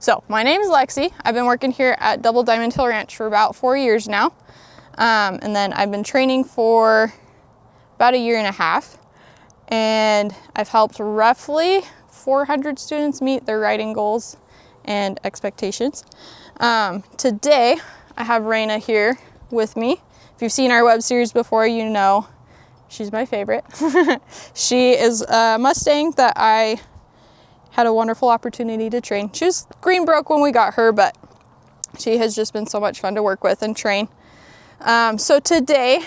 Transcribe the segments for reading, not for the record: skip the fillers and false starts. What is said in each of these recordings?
So my name is Lexy. I've been working here at Double Diamond Hill Ranch for about 4 years now. And then I've been training for about 1.5 years. And I've helped roughly 400 students meet their riding goals and expectations. Today, I have Reina here with me. If you've seen our web series before, you know she's my favorite. She is a Mustang that I had a wonderful opportunity to train. She was green broke when we got her, but she has just been so much fun to work with and train. So today,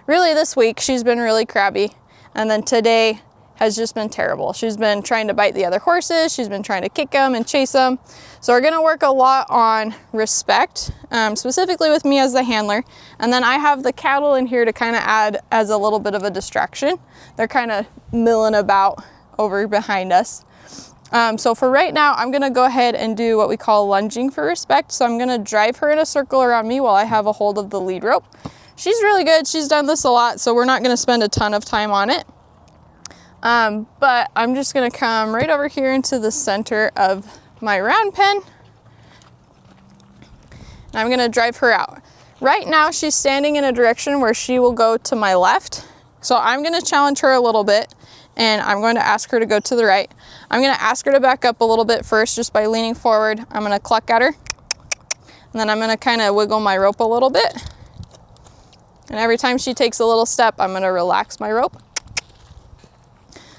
really this week, she's been really crabby. And then today has just been terrible. She's been trying to bite the other horses. She's been trying to kick them and chase them. So we're gonna work a lot on respect, specifically with me as the handler. And then I have the cattle in here to kind of add as a little bit of a distraction. They're kind of milling about over behind us. So for right now, I'm gonna go ahead and do what we call lunging for respect. So I'm gonna drive her in a circle around me while I have a hold of the lead rope. She's really good. She's done this a lot, so we're not gonna spend a ton of time on it. But I'm just gonna come right over here into the center of my round pen. And I'm gonna drive her out. Right now, she's standing in a direction where she will go to my left. So I'm gonna challenge her a little bit, and I'm going to ask her to go to the right. I'm gonna ask her to back up a little bit first, just by leaning forward. I'm gonna cluck at her, and then I'm gonna kind of wiggle my rope a little bit. And every time she takes a little step, I'm gonna relax my rope.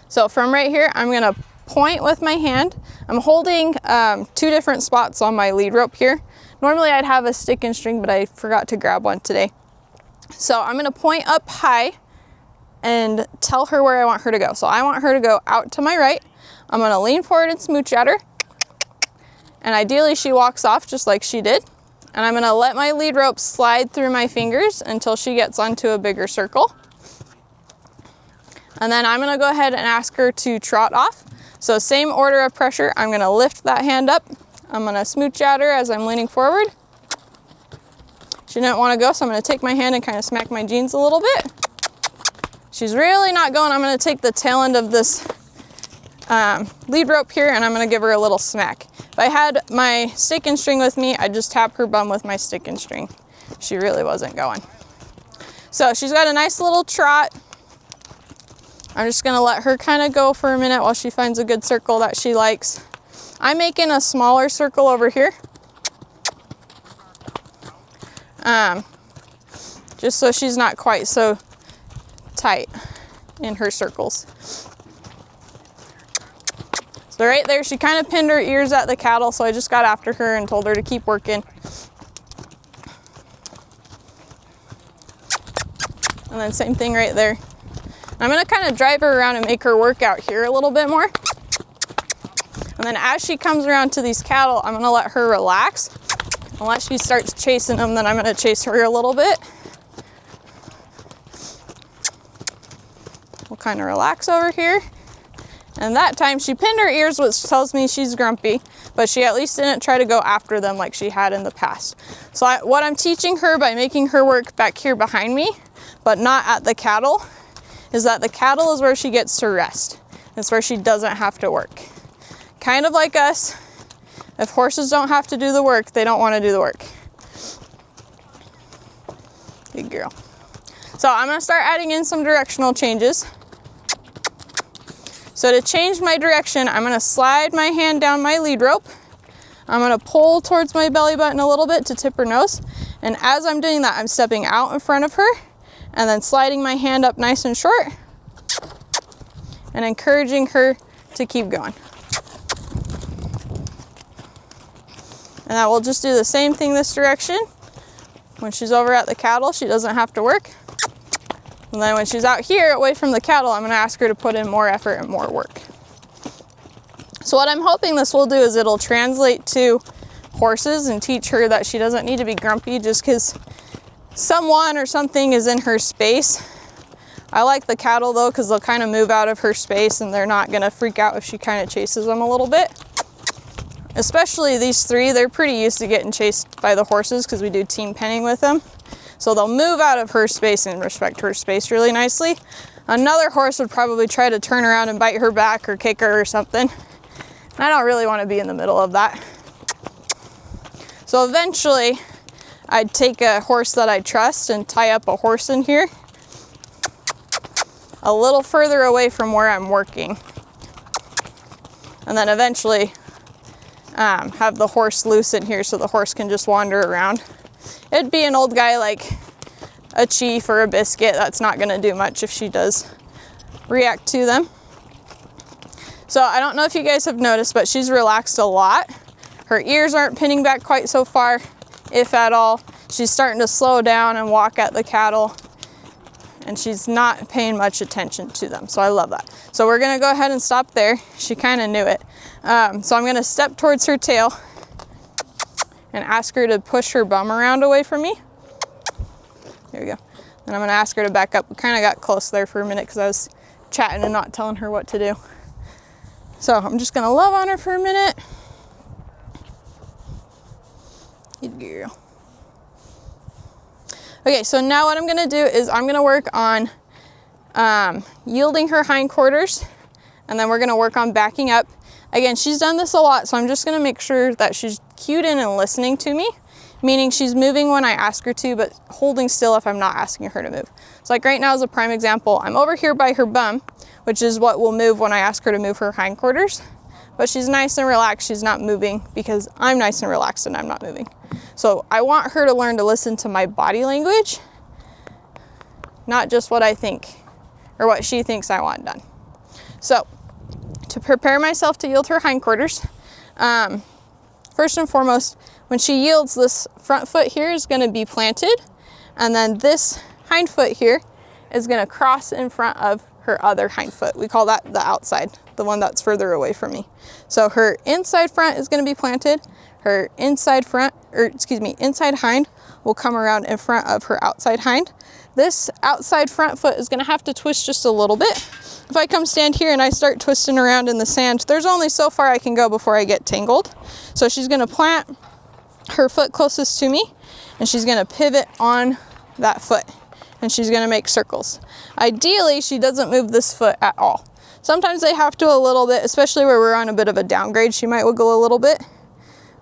So from right here, I'm gonna point with my hand. I'm holding 2 different spots on my lead rope here. Normally I'd have a stick and string, but I forgot to grab one today. So I'm gonna point up high and tell her where I want her to go. So I want her to go out to my right. I'm gonna lean forward and smooch at her. And ideally she walks off just like she did. And I'm gonna let my lead rope slide through my fingers until she gets onto a bigger circle. And then I'm gonna go ahead and ask her to trot off. So same order of pressure, I'm gonna lift that hand up. I'm gonna smooch at her as I'm leaning forward. She didn't wanna go, so I'm gonna take my hand and kind of smack my jeans a little bit. She's really not going. I'm gonna take the tail end of this lead rope here, and I'm gonna give her a little smack. If I had my stick and string with me, I'd just tap her bum with my stick and string. She really wasn't going. So she's got a nice little trot. I'm just gonna let her kind of go for a minute while she finds a good circle that she likes. I'm making a smaller circle over here. Just so she's not quite so tight in her circles. So right there, she kind of pinned her ears at the cattle, so I just got after her and told her to keep working. And then same thing right there. I'm gonna kind of drive her around and make her work out here a little bit more. And then as she comes around to these cattle, I'm gonna let her relax. Unless she starts chasing them, then I'm gonna chase her a little bit. We'll kind of relax over here. And that time she pinned her ears, which tells me she's grumpy, but she at least didn't try to go after them like she had in the past. So what I'm teaching her by making her work back here behind me, but not at the cattle, is that the cattle is where she gets to rest. It's where she doesn't have to work. Kind of like us, if horses don't have to do the work, they don't want to do the work. Good girl. So I'm gonna start adding in some directional changes. So to change my direction, I'm gonna slide my hand down my lead rope. I'm gonna pull towards my belly button a little bit to tip her nose. And as I'm doing that, I'm stepping out in front of her and then sliding my hand up nice and short and encouraging her to keep going. And I will just do the same thing this direction. When she's over at the cattle, she doesn't have to work. And then when she's out here away from the cattle, I'm gonna ask her to put in more effort and more work. So what I'm hoping this will do is it'll translate to horses and teach her that she doesn't need to be grumpy just because someone or something is in her space. I like the cattle though, because they'll kind of move out of her space and they're not gonna freak out if she kind of chases them a little bit. Especially these 3, they're pretty used to getting chased by the horses because we do team penning with them. So they'll move out of her space and respect her space really nicely. Another horse would probably try to turn around and bite her back or kick her or something. I don't really want to be in the middle of that. So eventually I'd take a horse that I trust and tie up a horse in here a little further away from where I'm working. And then eventually have the horse loose in here so the horse can just wander around. It'd be an old guy like a Chief or a Biscuit. That's not gonna do much if she does react to them. So I don't know if you guys have noticed, but she's relaxed a lot. Her ears aren't pinning back quite so far, if at all. She's starting to slow down and walk at the cattle, and she's not paying much attention to them. So I love that. So we're gonna go ahead and stop there. She kind of knew it. So I'm gonna step towards her tail and ask her to push her bum around away from me. There we go. And I'm gonna ask her to back up. We kind of got close there for a minute because I was chatting and not telling her what to do. So I'm just gonna love on her for a minute. Good girl. Okay, so now what I'm gonna do is I'm gonna work on yielding her hindquarters, and then we're gonna work on backing up. Again, she's done this a lot, so I'm just gonna make sure that she's cued in and listening to me, meaning she's moving when I ask her to, but holding still if I'm not asking her to move. So like right now as a prime example, I'm over here by her bum, which is what will move when I ask her to move her hindquarters, but she's nice and relaxed. She's not moving because I'm nice and relaxed and I'm not moving. So I want her to learn to listen to my body language, not just what I think or what she thinks I want done. So to prepare myself to yield her hindquarters, first and foremost, when she yields, this front foot here is going to be planted, and then this hind foot here is going to cross in front of her other hind foot. We call that the outside, the one that's further away from me. So her inside front is going to be planted. Her inside hind will come around in front of her outside hind. This outside front foot is going to have to twist just a little bit. If I come stand here and I start twisting around in the sand, there's only so far I can go before I get tangled. So she's going to plant her foot closest to me, and she's going to pivot on that foot, and she's going to make circles. Ideally, she doesn't move this foot at all. Sometimes they have to a little bit, especially where we're on a bit of a downgrade. She might wiggle a little bit,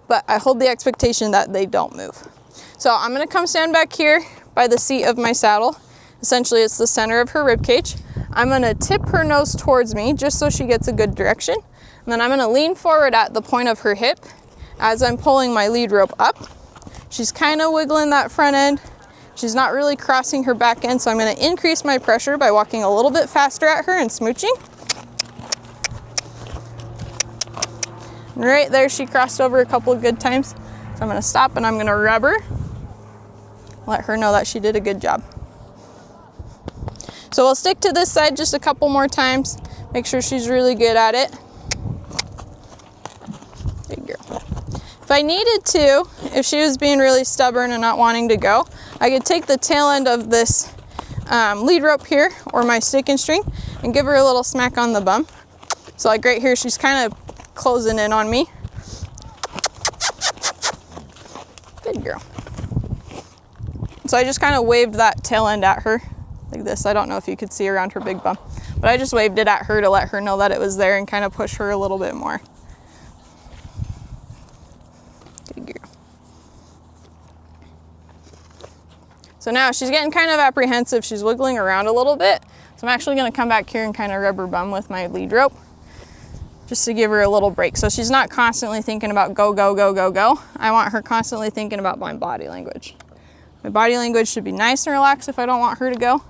but I hold the expectation that they don't move. So I'm going to come stand back here by the seat of my saddle. Essentially, it's the center of her rib cage. I'm going to tip her nose towards me just so she gets a good direction. And then I'm going to lean forward at the point of her hip as I'm pulling my lead rope up. She's kind of wiggling that front end. She's not really crossing her back end, so I'm going to increase my pressure by walking a little bit faster at her and smooching. And right there, she crossed over a couple of good times. So I'm going to stop and I'm going to rub her. Let her know that she did a good job. So we'll stick to this side just a couple more times. Make sure she's really good at it. Good girl. If I needed to, if she was being really stubborn and not wanting to go, I could take the tail end of this lead rope here or my stick and string and give her a little smack on the bum. So like right here, she's kind of closing in on me. Good girl. So I just kind of waved that tail end at her like this. I don't know if you could see around her big bum, but I just waved it at her to let her know that it was there and kind of push her a little bit more. Good girl. So now she's getting kind of apprehensive. She's wiggling around a little bit. So I'm actually going to come back here and kind of rub her bum with my lead rope just to give her a little break. So she's not constantly thinking about go, go, go, go, go. I want her constantly thinking about my body language. My body language should be nice and relaxed if I don't want her to go,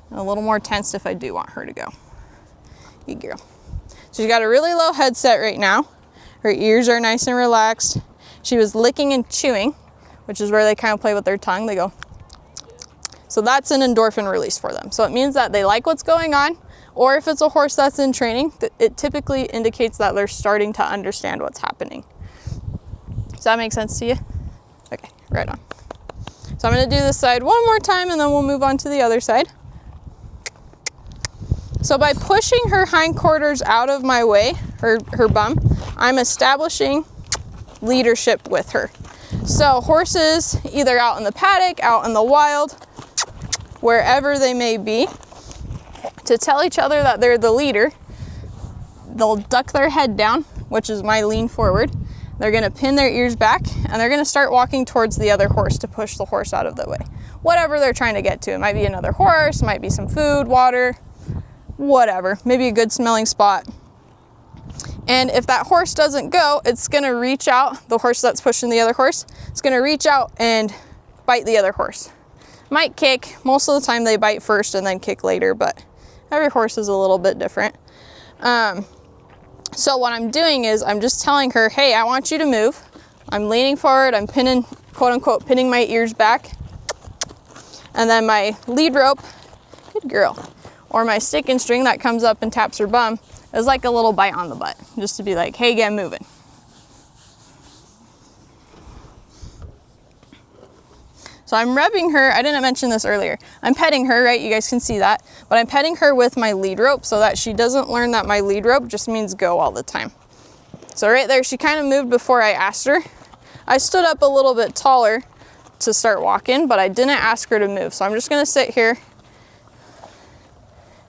and a little more tensed if I do want her to go. Good girl. She's got a really low headset right now. Her ears are nice and relaxed. She was licking and chewing, which is where they kind of play with their tongue. They go. So that's an endorphin release for them. So it means that they like what's going on, or if it's a horse that's in training, it typically indicates that they're starting to understand what's happening. Does that make sense to you? Okay, right on. So I'm going to do this side one more time and then we'll move on to the other side. So by pushing her hindquarters out of my way, her bum, I'm establishing leadership with her. So horses, either out in the paddock, out in the wild, wherever they may be, to tell each other that they're the leader, they'll duck their head down, which is my lean forward. They're gonna pin their ears back and they're gonna start walking towards the other horse to push the horse out of the way. Whatever they're trying to get to. It might be another horse, might be some food, water, whatever. Maybe a good smelling spot. And if that horse doesn't go, it's gonna reach out, the horse that's pushing the other horse, it's gonna reach out and bite the other horse. Might kick. Most of the time they bite first and then kick later, but every horse is a little bit different. So what I'm doing is I'm just telling her, hey, I want you to move. I'm leaning forward, I'm pinning, quote unquote, pinning my ears back. And then my lead rope, good girl, or my stick and string that comes up and taps her bum is like a little bite on the butt, just to be like, hey, get moving. So I'm rubbing her, I didn't mention this earlier. I'm petting her, right? You guys can see that. But I'm petting her with my lead rope so that she doesn't learn that my lead rope just means go all the time. So right there, she kind of moved before I asked her. I stood up a little bit taller to start walking, but I didn't ask her to move. So I'm just gonna sit here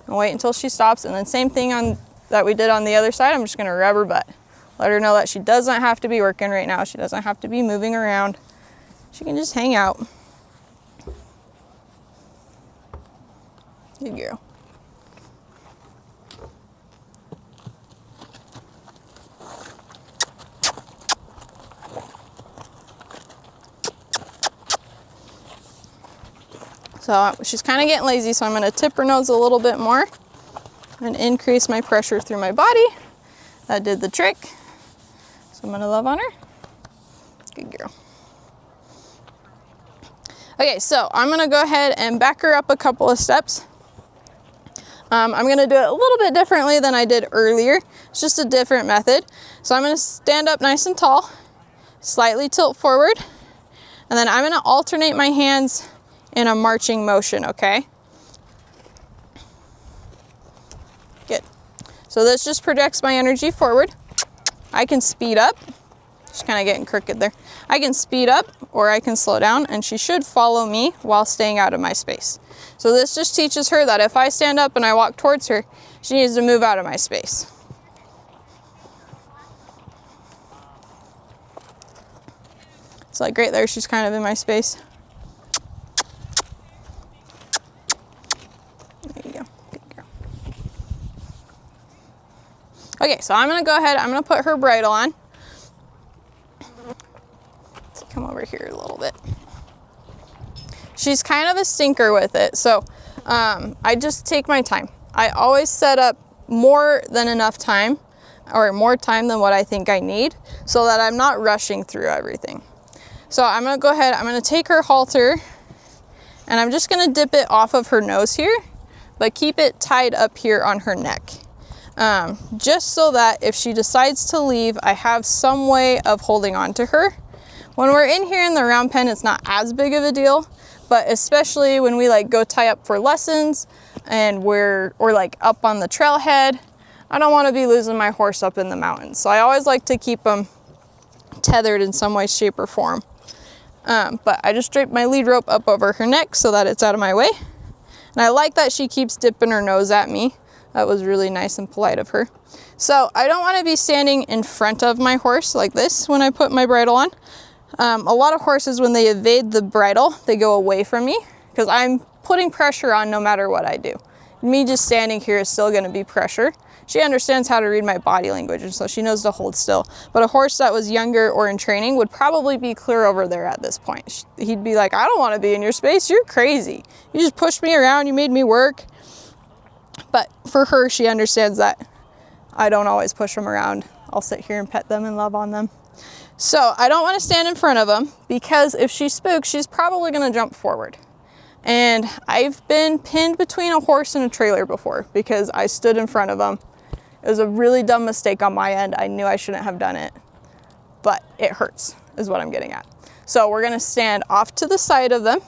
and wait until she stops. And then same thing on that we did on the other side. I'm just gonna rub her butt. Let her know that she doesn't have to be working right now. She doesn't have to be moving around. She can just hang out. Good girl. So she's kind of getting lazy, so I'm going to tip her nose a little bit more and increase my pressure through my body. That did the trick. So I'm going to love on her. Good girl. Okay, so I'm going to go ahead and back her up a couple of steps. I'm going to do it a little bit differently than I did earlier. It's just a different method. So I'm going to stand up nice and tall, slightly tilt forward, and then I'm going to alternate my hands in a marching motion, okay? Good. So this just projects my energy forward. I can speed up. She's kind of getting crooked there. I can speed up or I can slow down, and she should follow me while staying out of my space. So this just teaches her that if I stand up and I walk towards her, she needs to move out of my space. It's like right there, she's kind of in my space. There you go. Good girl. Okay, so I'm gonna go ahead, I'm gonna put her bridle on. Let's come over here a little bit. She's kind of a stinker with it, so I just take my time. I always set up more than enough time, or more time than what I think I need, so that I'm not rushing through everything. So I'm gonna go ahead, I'm gonna take her halter, and I'm just gonna dip it off of her nose here, but keep it tied up here on her neck. Just so that if she decides to leave, I have some way of holding on to her. When we're in here in the round pen, it's not as big of a deal, but especially when we like go tie up for lessons and we're like up on the trailhead, I don't want to be losing my horse up in the mountains. So I always like to keep them tethered in some way, shape, or form. But I just drape my lead rope up over her neck so that it's out of my way. And I like that she keeps dipping her nose at me. That was really nice and polite of her. So I don't want to be standing in front of my horse like this when I put my bridle on. A lot of horses, when they evade the bridle, they go away from me because I'm putting pressure on no matter what I do. Me just standing here is still going to be pressure. She understands how to read my body language, and so she knows to hold still. But a horse that was younger or in training would probably be clear over there at this point. He'd be like, I don't want to be in your space. You're crazy. You just pushed me around. You made me work. But for her, she understands that I don't always push them around. I'll sit here and pet them and love on them. So I don't want to stand in front of them because if she spooks, she's probably going to jump forward. And I've been pinned between a horse and a trailer before because I stood in front of them. It was a really dumb mistake on my end. I knew I shouldn't have done it, but it hurts is what I'm getting at. So we're going to stand off to the side of them.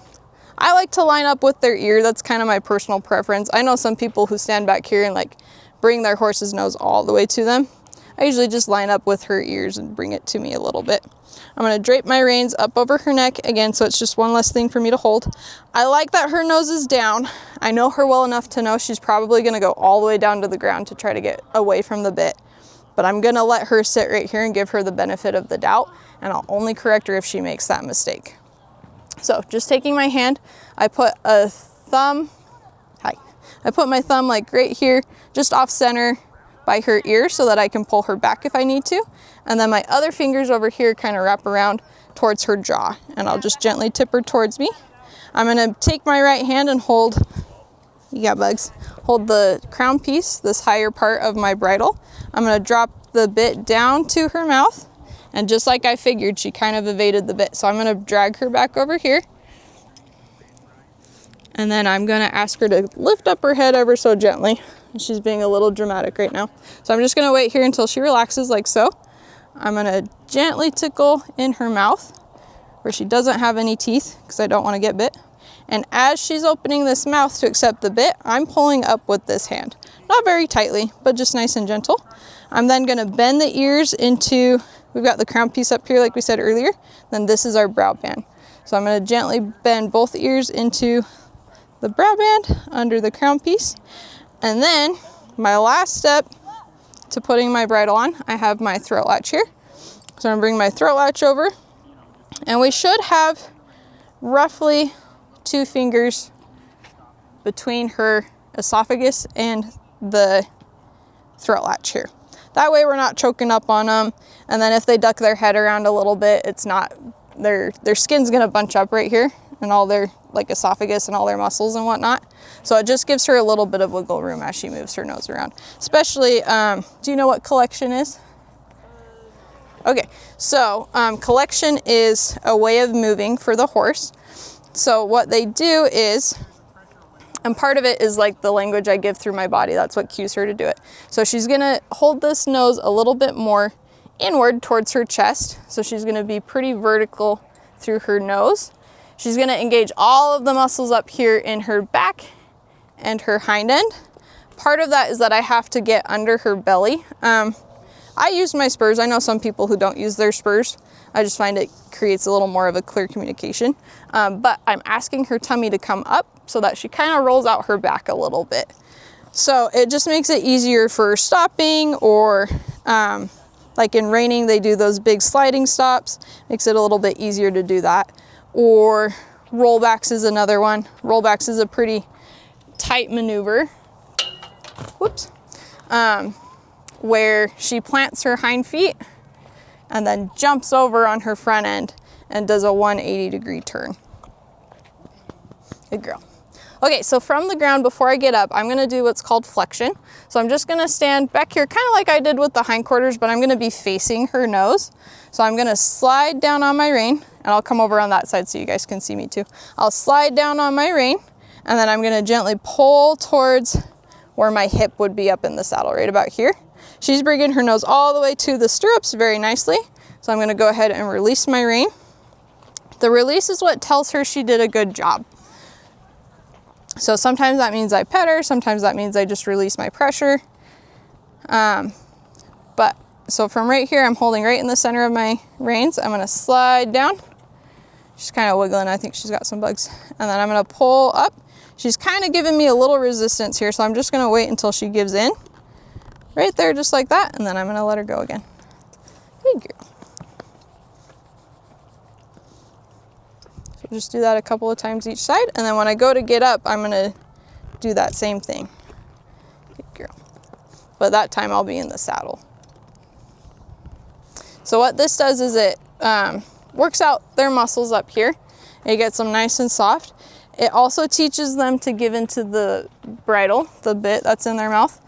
I like to line up with their ear. That's kind of my personal preference. I know some people who stand back here and like bring their horse's nose all the way to them. I usually just line up with her ears and bring it to me a little bit. I'm going to drape my reins up over her neck again, so it's just one less thing for me to hold. I like that her nose is down. I know her well enough to know she's probably going to go all the way down to the ground to try to get away from the bit. but I'm gonna let her sit right here and give her the benefit of the doubt, and I'll only correct her if she makes that mistake. So just taking my hand, I put my thumb like right here, just off center by her ear so that I can pull her back if I need to. And then my other fingers over here kind of wrap around towards her jaw, and I'll just gently tip her towards me. I'm gonna take my right hand and hold, you got bugs, hold the crown piece, this higher part of my bridle. I'm gonna drop the bit down to her mouth, and just like I figured, she kind of evaded the bit. So I'm gonna drag her back over here, and then I'm gonna ask her to lift up her head ever so gently. She's being a little dramatic right now. So I'm just gonna wait here until she relaxes like so. I'm gonna gently tickle in her mouth where she doesn't have any teeth because I don't wanna get bit. And as she's opening this mouth to accept the bit, I'm pulling up with this hand. Not very tightly, but just nice and gentle. I'm then gonna bend the ears into, we've got the crown piece up here like we said earlier, then this is our brow band. So I'm gonna gently bend both ears into the brow band under the crown piece. And then my last step to putting my bridle on, I have my throat latch here. So I'm gonna bring my throat latch over, and we should have roughly 2 fingers between her esophagus and the throat latch here. That way we're not choking up on them. And then if they duck their head around a little bit, it's not, their skin's gonna bunch up right here and all their like esophagus and all their muscles and whatnot. So it just gives her a little bit of wiggle room as she moves her nose around. Especially, do you know what collection is? Okay, so collection is a way of moving for the horse. So what they do is, and part of it is like the language I give through my body. That's what cues her to do it. So she's gonna hold this nose a little bit more inward towards her chest. So she's gonna be pretty vertical through her nose. She's gonna engage all of the muscles up here in her back and her hind end. Part of that is that I have to get under her belly. I use my spurs. I know some people who don't use their spurs. I just find it creates a little more of a clear communication. But I'm asking her tummy to come up so that she kind of rolls out her back a little bit. So it just makes it easier for stopping, or like in reining, they do those big sliding stops. Makes it a little bit easier to do that. Or rollbacks is another one. Rollbacks is a pretty tight maneuver. Whoops. Where she plants her hind feet and then jumps over on her front end and does a 180-degree turn. Good girl. Okay, so from the ground, before I get up, I'm gonna do what's called flexion. So I'm just gonna stand back here, kind of like I did with the hindquarters, but I'm gonna be facing her nose. So I'm gonna slide down on my rein, and I'll come over on that side so you guys can see me too. I'll slide down on my rein, and then I'm gonna gently pull towards where my hip would be up in the saddle, right about here. She's bringing her nose all the way to the stirrups very nicely. So I'm gonna go ahead and release my rein. The release is what tells her she did a good job. So sometimes that means I pet her, sometimes that means I just release my pressure. So from right here, I'm holding right in the center of my reins. I'm gonna slide down. She's kind of wiggling, I think she's got some bugs. And then I'm gonna pull up. She's kind of giving me a little resistance here, so I'm just gonna wait until she gives in. Right there, just like that, and then I'm gonna let her go again. Good girl. So just do that a couple of times each side, and then when I go to get up, I'm gonna do that same thing. Good girl. But that time I'll be in the saddle. So what this does is it works out their muscles up here. It gets them nice and soft. It also teaches them to give into the bridle, the bit that's in their mouth.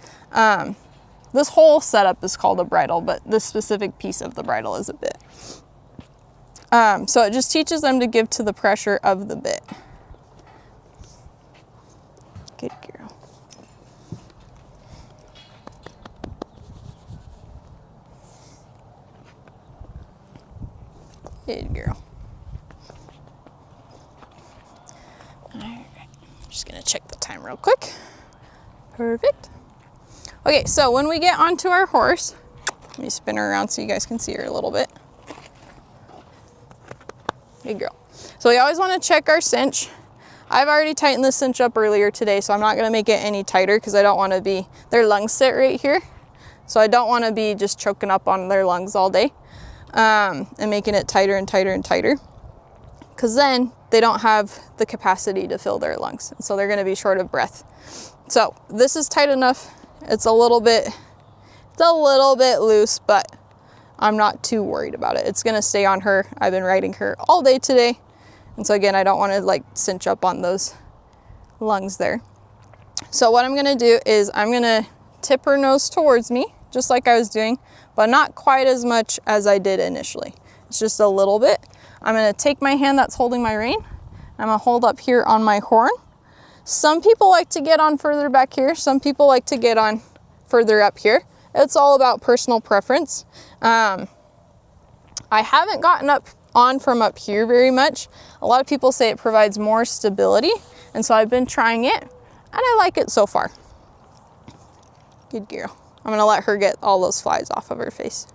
This whole setup is called a bridle, but this specific piece of the bridle is a bit. So it just teaches them to give to the pressure of the bit. Good girl. Good girl. All right, just gonna check the time real quick. Perfect. Okay, so when we get onto our horse, let me spin her around so you guys can see her a little bit. Good girl. So we always want to check our cinch. I've already tightened the cinch up earlier today, so I'm not going to make it any tighter because I don't want to be, their lungs sit right here. So I don't want to be just choking up on their lungs all day and making it tighter and tighter and tighter, because then they don't have the capacity to fill their lungs. And so they're going to be short of breath. So this is tight enough. It's a little bit loose, but I'm not too worried about it. It's going to stay on her. I've been riding her all day today. And so again, I don't want to like cinch up on those lungs there. So what I'm going to do is I'm going to tip her nose towards me, just like I was doing, but not quite as much as I did initially. It's just a little bit. I'm going to take my hand that's holding my rein. I'm going to hold up here on my horn. Some people like to get on further back here. Some people like to get on further up here. It's all about personal preference. I haven't gotten on from up here very much. A lot of people say it provides more stability, and so I've been trying it, and I like it so far. Good girl. I'm gonna let her get all those flies off of her face.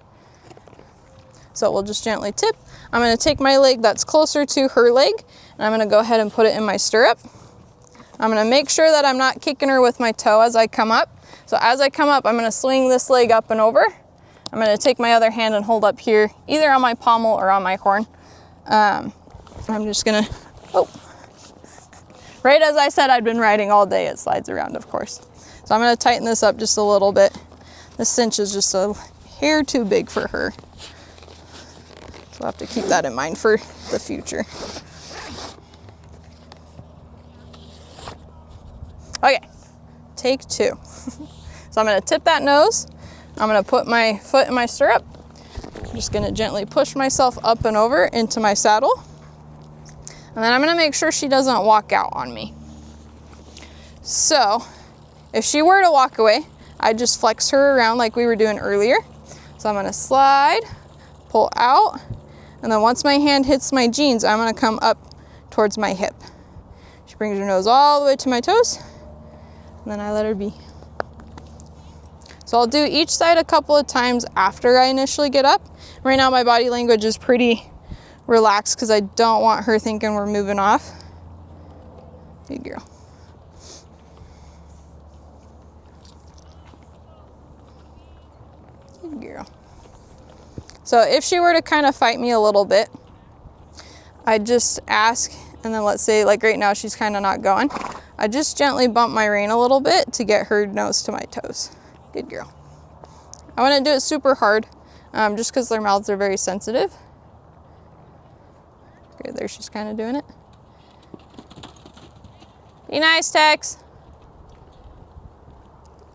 So we'll just gently tip. I'm gonna take my leg that's closer to her leg, and I'm gonna go ahead and put it in my stirrup. I'm gonna make sure that I'm not kicking her with my toe as I come up. So as I come up, I'm gonna swing this leg up and over. I'm gonna take my other hand and hold up here, either on my pommel or on my horn. I'm just gonna, right as I said, I'd been riding all day, it slides around, of course. So I'm gonna tighten this up just a little bit. This cinch is just a hair too big for her. So I'll have to keep that in mind for the future. Okay, take 2. So I'm gonna tip that nose. I'm gonna put my foot in my stirrup. I'm just gonna gently push myself up and over into my saddle. And then I'm gonna make sure she doesn't walk out on me. So if she were to walk away, I'd just flex her around like we were doing earlier. So I'm gonna slide, pull out, and then once my hand hits my jeans, I'm gonna come up towards my hip. She brings her nose all the way to my toes, and then I let her be. So I'll do each side a couple of times after I initially get up. Right now my body language is pretty relaxed because I don't want her thinking we're moving off. Good girl. Good girl. So if she were to kind of fight me a little bit, I'd just ask, and then let's say like right now she's kind of not going, I just gently bump my rein a little bit to get her nose to my toes. Good girl. I wouldn't do it super hard, just because their mouths are very sensitive. Okay, there she's kind of doing it. Be nice, Tex.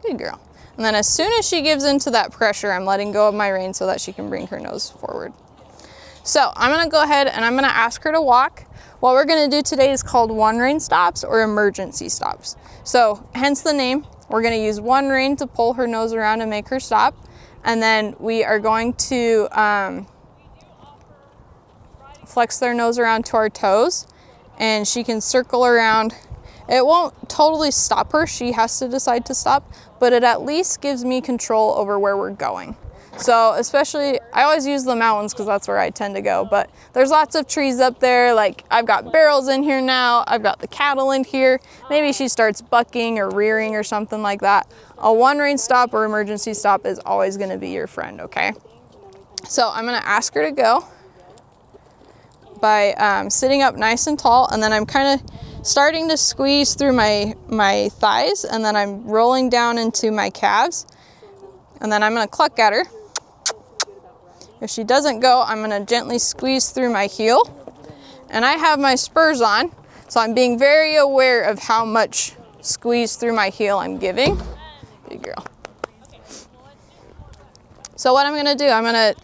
Good girl. And then as soon as she gives into that pressure, I'm letting go of my rein so that she can bring her nose forward. So I'm gonna go ahead and I'm gonna ask her to walk. What we're gonna do today is called one rein stops or emergency stops. So hence the name. We're gonna use one rein to pull her nose around and make her stop. And then we are going to flex their nose around to our toes, and she can circle around. It won't totally stop her. She has to decide to stop, but it at least gives me control over where we're going. So especially, I always use the mountains because that's where I tend to go, but there's lots of trees up there. Like I've got barrels in here now. I've got the cattle in here. Maybe she starts bucking or rearing or something like that. A one rein stop or emergency stop is always gonna be your friend, okay? So I'm gonna ask her to go by sitting up nice and tall, and then I'm kind of starting to squeeze through my thighs, and then I'm rolling down into my calves, and then I'm gonna cluck at her. If she doesn't go, I'm gonna gently squeeze through my heel, and I have my spurs on, so I'm being very aware of how much squeeze through my heel I'm giving. Good girl. So what I'm gonna do, I'm gonna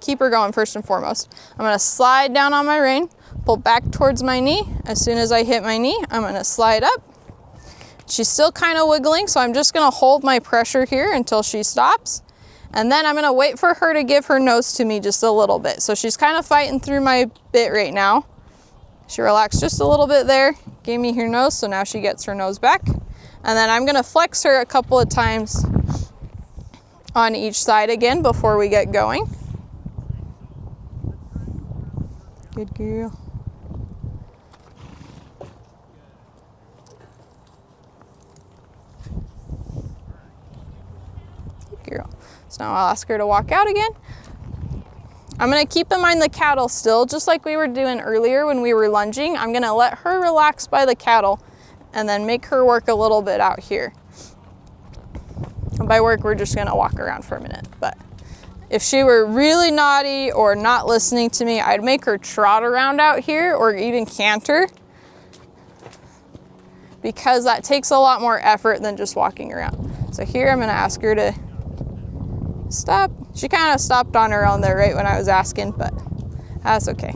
keep her going first and foremost. I'm gonna slide down on my rein, pull back towards my knee. As soon as I hit my knee, I'm gonna slide up. She's still kind of wiggling, so I'm just gonna hold my pressure here until she stops. And then I'm gonna wait for her to give her nose to me just a little bit. So she's kind of fighting through my bit right now. She relaxed just a little bit there, gave me her nose, so now she gets her nose back. And then I'm gonna flex her a couple of times on each side again before we get going. Good girl. Good girl. So now I'll ask her to walk out again. I'm gonna keep in mind the cattle still, just like we were doing earlier when we were lunging. I'm gonna let her relax by the cattle and then make her work a little bit out here. And by work, we're just gonna walk around for a minute. But if she were really naughty or not listening to me, I'd make her trot around out here or even canter, because that takes a lot more effort than just walking around. So here I'm gonna ask her to stop. She kind of stopped on her own there right when I was asking, but that's okay.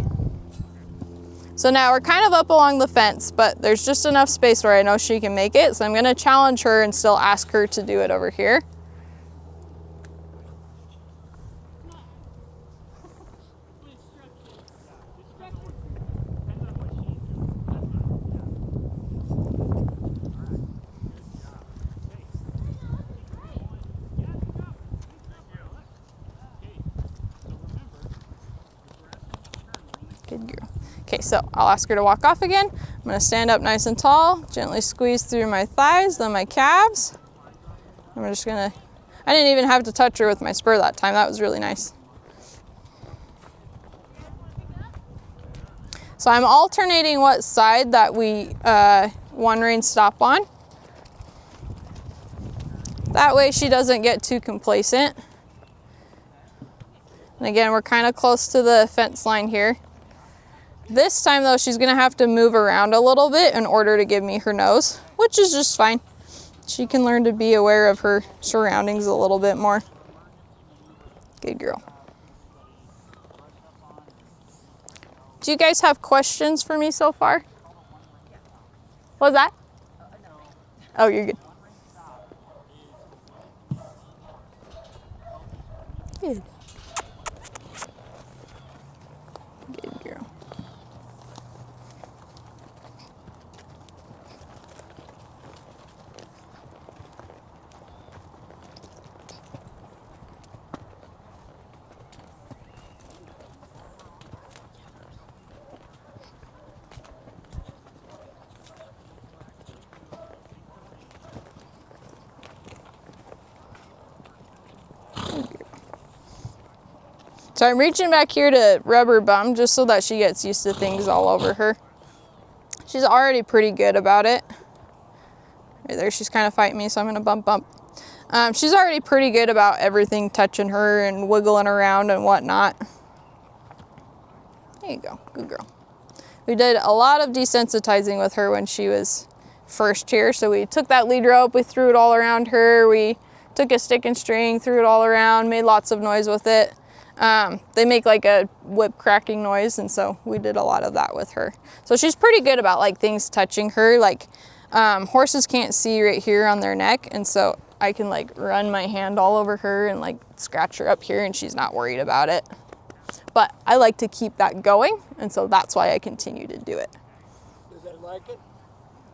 So now we're kind of up along the fence, but there's just enough space where I know she can make it. So I'm gonna challenge her and still ask her to do it over here. Good girl. Okay, so I'll ask her to walk off again. I'm gonna stand up nice and tall, gently squeeze through my thighs, then my calves. I'm just gonna, I didn't even have to touch her with my spur that time. That was really nice. So I'm alternating what side that we one rein stop on. That way she doesn't get too complacent. And again, we're kind of close to the fence line here. This time though, she's gonna have to move around a little bit in order to give me her nose, which is just fine. She can learn to be aware of her surroundings a little bit more. Good girl. Do you guys have questions for me so far? What was that? Oh, you're good. Good. Good girl. So I'm reaching back here to rub her bum just so that she gets used to things all over her. She's already pretty good about it. Right there, she's kind of fighting me, so I'm gonna bump. She's already pretty good about everything touching her and wiggling around and whatnot. There you go, good girl. We did a lot of desensitizing with her when she was first here. So we took that lead rope, we threw it all around her. We took a stick and string, threw it all around, made lots of noise with it. They make like a whip cracking noise, and so we did a lot of that with her. So she's pretty good about like things touching her. Like horses can't see right here on their neck, and so I can like run my hand all over her and like scratch her up here, and she's not worried about it. But I like to keep that going, and so that's why I continue to do it. Does they like it?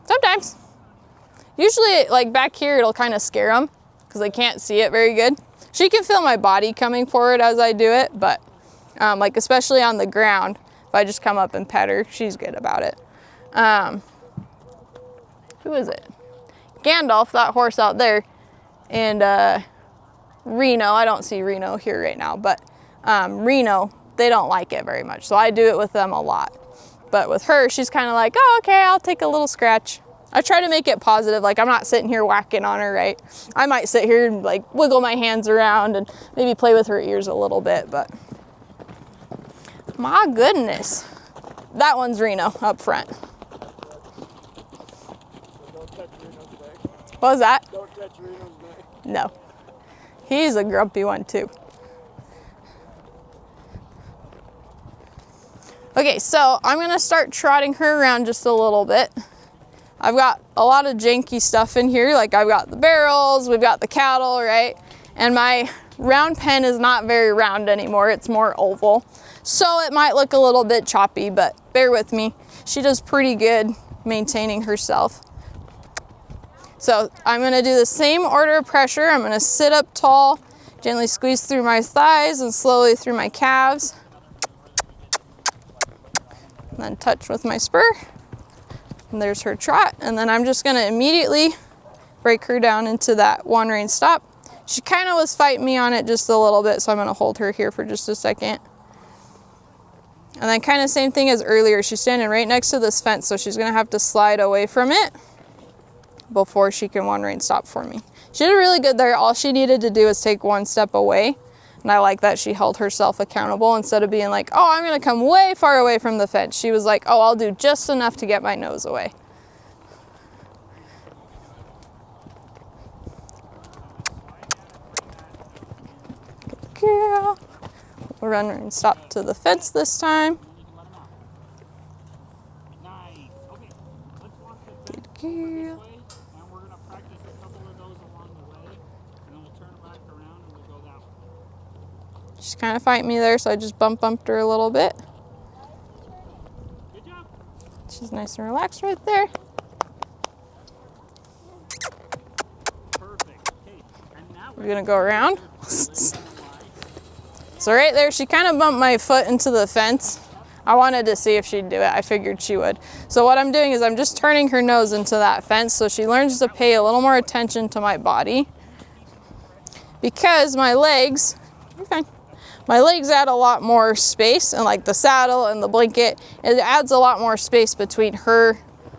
Sometimes. Usually like back here it'll kind of scare them because they can't see it very good. She can feel my body coming forward as I do it, but like especially on the ground, if I just come up and pet her, she's good about it. Who is it? Gandalf, that horse out there, and Reno. I don't see Reno here right now, but Reno, they don't like it very much. So I do it with them a lot. But with her, she's kind of like, oh, okay, I'll take a little scratch. I try to make it positive. Like I'm not sitting here whacking on her, right? I might sit here and like wiggle my hands around and maybe play with her ears a little bit, but my goodness. That one's Reno up front. Don't touch Reno's neck. What was that? Don't touch Reno's neck. No. He's a grumpy one too. Okay, so I'm gonna start trotting her around just a little bit. I've got a lot of janky stuff in here. Like I've got the barrels, we've got the cattle, right? And my round pen is not very round anymore. It's more oval. So it might look a little bit choppy, but bear with me. She does pretty good maintaining herself. So I'm gonna do the same order of pressure. I'm gonna sit up tall, gently squeeze through my thighs and slowly through my calves. And then touch with my spur. And there's her trot, and then I'm just gonna immediately break her down into that one rein stop, She kind of was fighting me on it just a little bit, so I'm going to hold her here for just a second. And then kind of same thing as earlier. She's standing right next to this fence, so she's going to have to slide away from it before she can one rein stop for me. She did really good there. All she needed to do is take one step away. And I like that she held herself accountable instead of being like, oh, I'm going to come way far away from the fence. She was like, oh, I'll do just enough to get my nose away. Good girl. We'll run and stop to the fence this time. Good girl. She's kind of fighting me there, so I just bumped her a little bit. Good job. She's nice and relaxed right there. Perfect. Okay. And now We're gonna go around. So right there, she kind of bumped my foot into the fence. I wanted to see if she'd do it. I figured she would. So what I'm doing is I'm just turning her nose into that fence so she learns to pay a little more attention to my body. Because my legs, you're fine. My legs add a lot more space, and like the saddle and the blanket, it adds a lot more space between her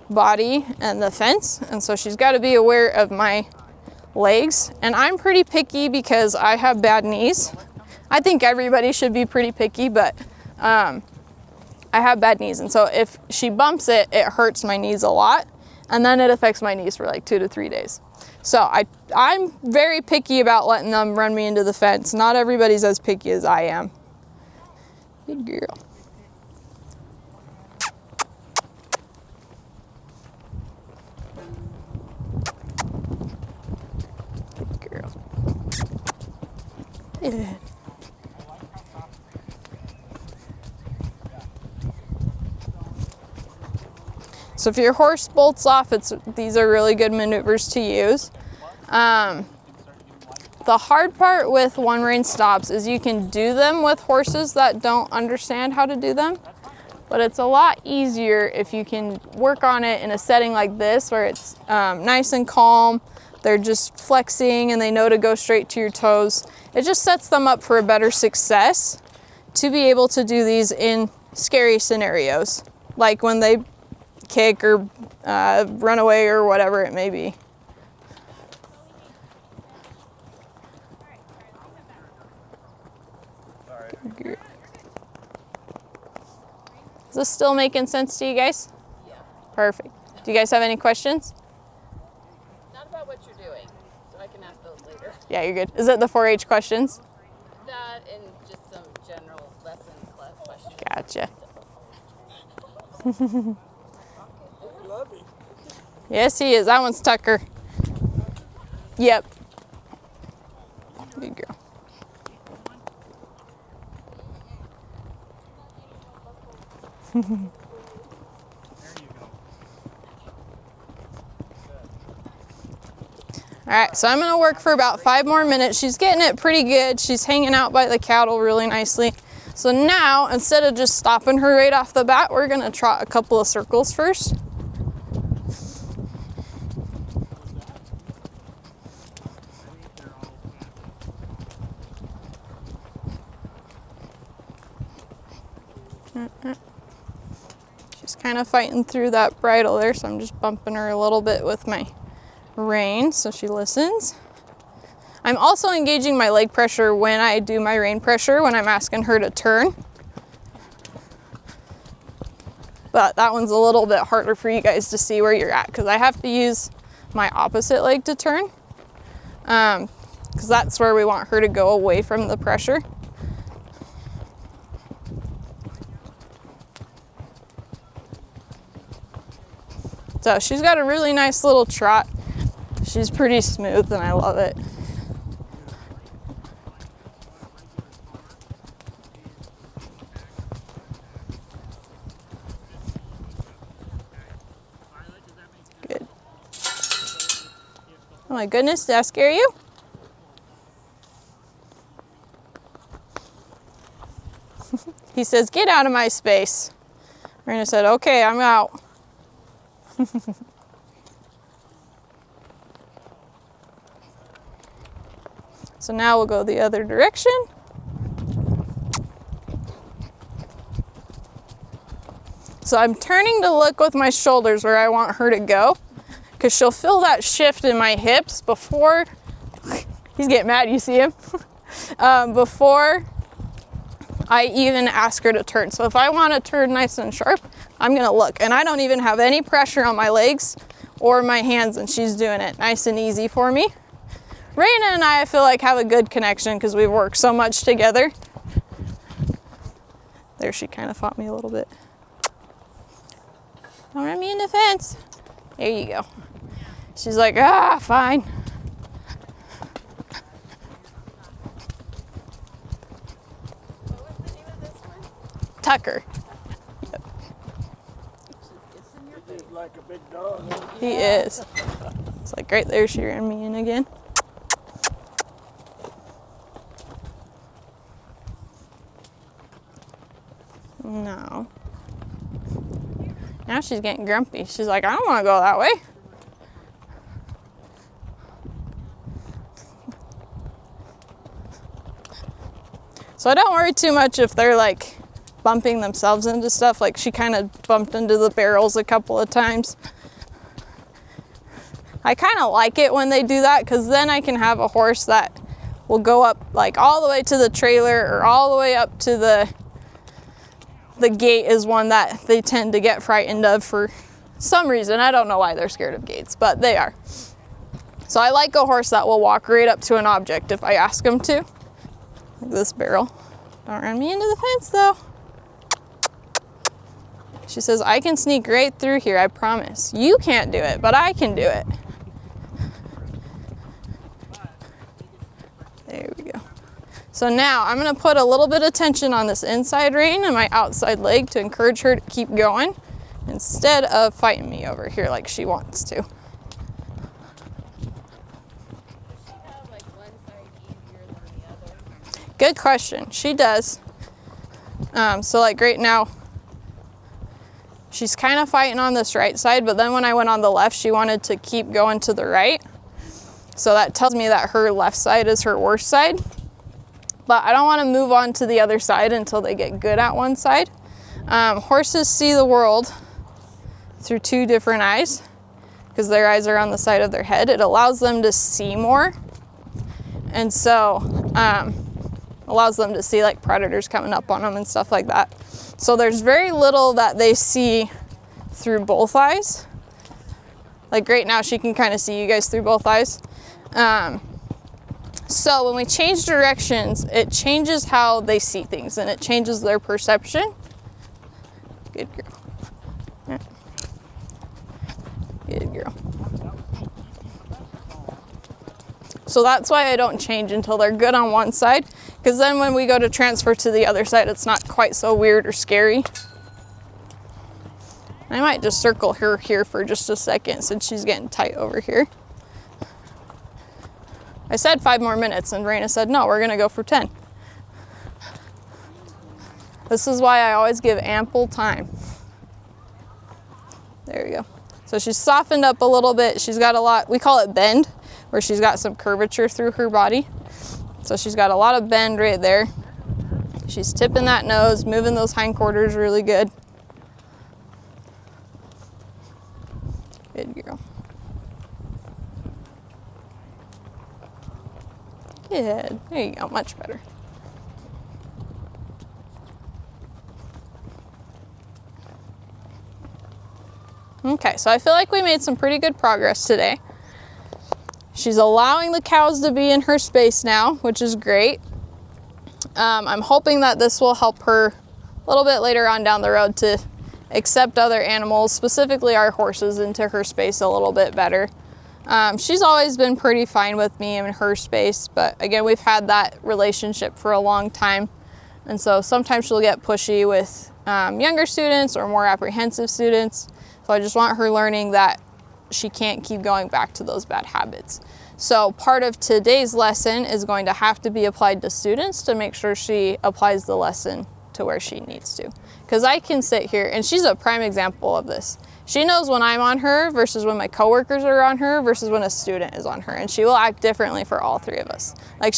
body and the fence. And so she's got to be aware of my legs. And I'm pretty picky because I have bad knees. I think everybody should be pretty picky, but I have bad knees. And so if she bumps it, it hurts my knees a lot. And then it affects my knees for like 2 to 3 days. So I'm very picky about letting them run me into the fence. Not everybody's as picky as I am. Good girl. Good girl. Good. So if your horse bolts off, these are really good maneuvers to use. The hard part with one rein stops is you can do them with horses that don't understand how to do them, but it's a lot easier if you can work on it in a setting like this where it's nice and calm. They're just flexing and they know to go straight to your toes. It just sets them up for a better success to be able to do these in scary scenarios, like when they kick or run away or whatever it may be. Good. Is this still making sense to you guys? Yeah. Perfect. Do you guys have any questions? Not about what you're doing, so I can ask those later. Yeah, you're good. Is it the 4-H questions? That and just some general lesson class questions. Gotcha. I love you. Yes, he is. That one's Tucker. Yep. Good girl. All right, so I'm gonna work for about 5 more minutes. She's getting it pretty good. She's hanging out by the cattle really nicely. So now, instead of just stopping her right off the bat, we're gonna trot a couple of circles first. She's kind of fighting through that bridle there, so I'm just bumping her a little bit with my rein so she listens. I'm also engaging my leg pressure when I do my rein pressure, when I'm asking her to turn. But that one's a little bit harder for you guys to see where you're at because I have to use my opposite leg to turn, because that's where we want her to go away from the pressure. So she's got a really nice little trot. She's pretty smooth and I love it. Good. Oh my goodness, did that scare you? He says, "Get out of my space." Reina said, "Okay, I'm out." So now we'll go the other direction. So I'm turning to look with my shoulders where I want her to go, because she'll feel that shift in my hips before, he's getting mad, you see him? Before I even ask her to turn. So if I want to turn nice and sharp, I'm gonna look, and I don't even have any pressure on my legs or my hands, and she's doing it nice and easy for me. Reina and I feel like have a good connection because we've worked so much together. There, she kind of fought me a little bit. Don't run me in the fence. There you go. She's like, ah, fine. What was the name of this one? Tucker. Yep. He's like a big dog. He is. It's like right there, she ran me in again. No. Now she's getting grumpy. She's like, I don't want to go that way. So I don't worry too much if they're like bumping themselves into stuff. Like she kind of bumped into the barrels a couple of times. I kind of like it when they do that, because then I can have a horse that will go up like all the way to the trailer or all the way up to the gate is one that they tend to get frightened of for some reason. I don't know why they're scared of gates, but they are. So I like a horse that will walk right up to an object if I ask them to. Like this barrel. Don't run me into the fence though. She says, I can sneak right through here, I promise. You can't do it, but I can do it. There we go. So now I'm gonna put a little bit of tension on this inside rein and my outside leg to encourage her to keep going instead of fighting me over here like she wants to. Does she have like one side easier than the other? Good question. She does. So like right now, she's kind of fighting on this right side, but then when I went on the left, she wanted to keep going to the right. So that tells me that her left side is her worst side. But I don't want to move on to the other side until they get good at one side. Horses see the world through two different eyes because their eyes are on the side of their head. It allows them to see more. And so allows them to see like predators coming up on them and stuff like that. So there's very little that they see through both eyes. Like right now she can kind of see you guys through both eyes. So when we change directions, it changes how they see things and it changes their perception. Good girl. Yeah. Good girl. So that's why I don't change until they're good on one side, because then when we go to transfer to the other side, it's not quite so weird or scary. I might just circle her here for just a second since she's getting tight over here. I said 5 more minutes and Reina said, no, we're gonna go for 10. This is why I always give ample time. There we go. So she's softened up a little bit. She's got a lot, we call it bend, where she's got some curvature through her body. So she's got a lot of bend right there. She's tipping that nose, moving those hindquarters really good. Good girl. Good. There you go. Much better. Okay, so I feel like we made some pretty good progress today. She's allowing the cows to be in her space now, which is great. I'm hoping that this will help her a little bit later on down the road to accept other animals, specifically our horses, into her space a little bit better. She's always been pretty fine with me in her space, but again, we've had that relationship for a long time. And so sometimes she'll get pushy with younger students or more apprehensive students. So I just want her learning that she can't keep going back to those bad habits. So part of today's lesson is going to have to be applied to students to make sure she applies the lesson to where she needs to. Because I can sit here, and she's a prime example of this. She knows when I'm on her versus when my coworkers are on her versus when a student is on her. And she will act differently for all three of us. Like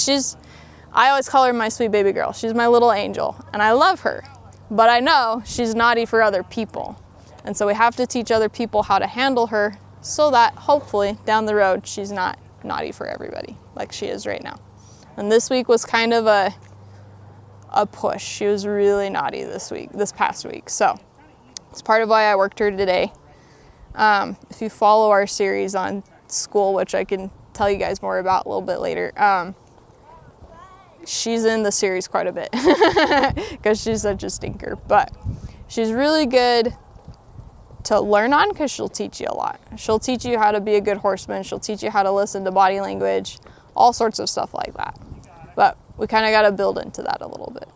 I always call her my sweet baby girl. She's my little angel and I love her. But I know she's naughty for other people. And so we have to teach other people how to handle her so that hopefully down the road she's not naughty for everybody like she is right now. And this week was kind of a push. She was really naughty this past week. So it's part of why I worked her today. If you follow our series on school, which I can tell you guys more about a little bit later, she's in the series quite a bit because she's such a stinker. But she's really good to learn on because she'll teach you a lot. She'll teach you how to be a good horseman. She'll teach you how to listen to body language, all sorts of stuff like that. But we kind of got to build into that a little bit.